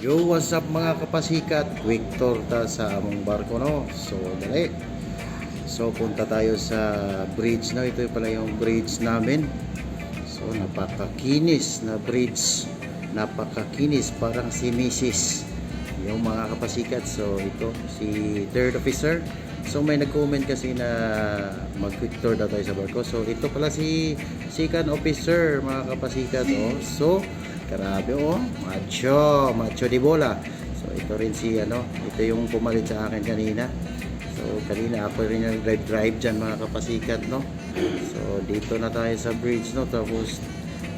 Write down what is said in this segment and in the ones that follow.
Yo, what's up mga kapasikat? Quick tour ta sa among barko, no? So, dali. So, punta tayo sa bridge, no? Ito pala yung bridge namin. So, napakakinis na bridge. Napakakinis, parang si Mrs. Yung mga kapasikat. So, ito, si third officer. So, may nag-comment kasi na mag-quick tour daw tayo sa barko. So, ito pala si second officer, mga kapasikat, oh. So, grabe, oh, macho di bola. So ito rin si ito yung pumalit sa akin kanina. So kanina ako rin yung drive dyan mga kapasikat, no. So dito na tayo sa bridge, no. Tapos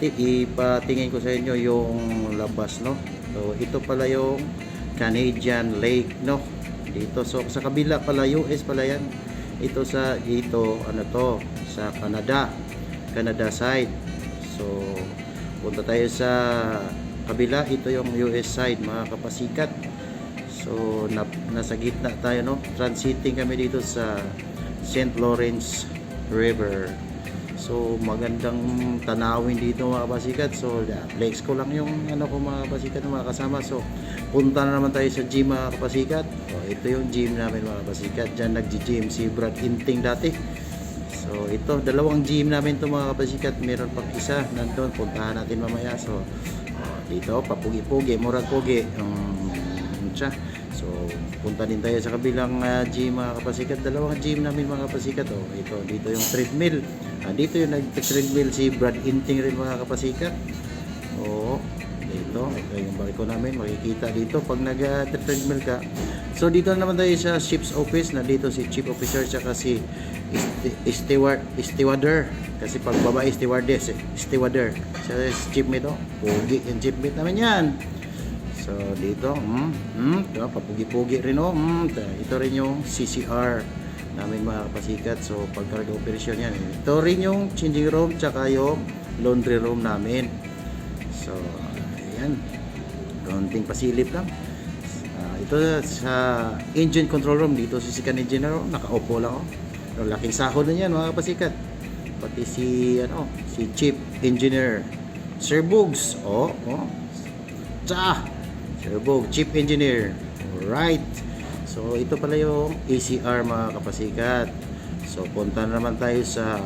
ipatingin ko sa inyo yung labas, no. So ito pala yung Canadian Lake, no. Dito, so sa kabila pala, US pala yan. Ito sa sa Canada side. So punta tayo sa kabila, ito yung US side mga kapasikat. So nasa gitna tayo, no. Transiting kami dito sa St. Lawrence River. So magandang tanawin dito mga kapasikat. So flex ko lang yung ko mga kapasikat, mga kasama. So punta na naman tayo sa gym mga kapasikat. Ito yung gym namin mga kapasikat. Diyan nagji-gym si Brad Inting dati. So ito, dalawang gym namin to mga kapasikat. Meron pang isa nandun, puntahan natin mamaya. So dito, papugi-pugi, murag pugi siya. So punta din tayo sa kabilang gym mga kapasikat. Dalawang gym namin mga kapasikat. Ito, dito yung treadmill. Dito yung nag-treadmill si Brad Inting rin mga kapasikat. Dito, ito yung barko namin. Makikita dito pag nag-treadmill ka. So dito naman tayo sa ship's office. Nandito si chief officer tsaka si stewarder. Kasi pag babae stewarder. So shipmate, pugi yung shipmate namin yan. So dito, papugi-pugi rin, ito rin yung CCR namin mga kapasikat. So pag cargo operation yan, ito rin yung changing room tsaka yung laundry room namin. So ayan, konting pasilip lang. Ito sa engine control room, dito si second engineer, nakaupo lang, laking sahod na yan mga kapasikat. Pati si chief engineer Sir Bugs, Sir Bugs, chief engineer. Right. So ito pala yung ACR mga kapasikat. So punta na naman tayo sa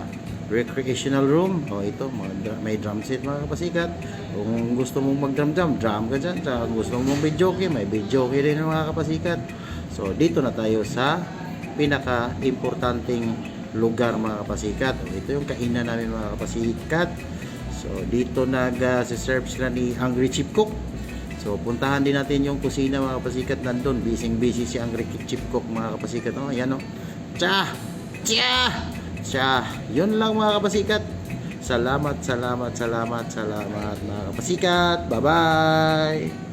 recreational room. Ito, may drum set mga kapasikat. Kung gusto mong mag-drum ka dyan. Kung gusto mong video-key, may video-key rin mga kapasikat. So dito na tayo sa pinaka-importanting lugar mga kapasikat. Ito yung kainan namin mga kapasikat. So dito nag-serve sila ni Angry Chief Cook. So puntahan din natin yung kusina mga kapasikat. Nandun, busy si Angry Chief Cook mga kapasikat. Ayan, yun lang mga kapasikat. Salamat mga kapasikat. Bye bye.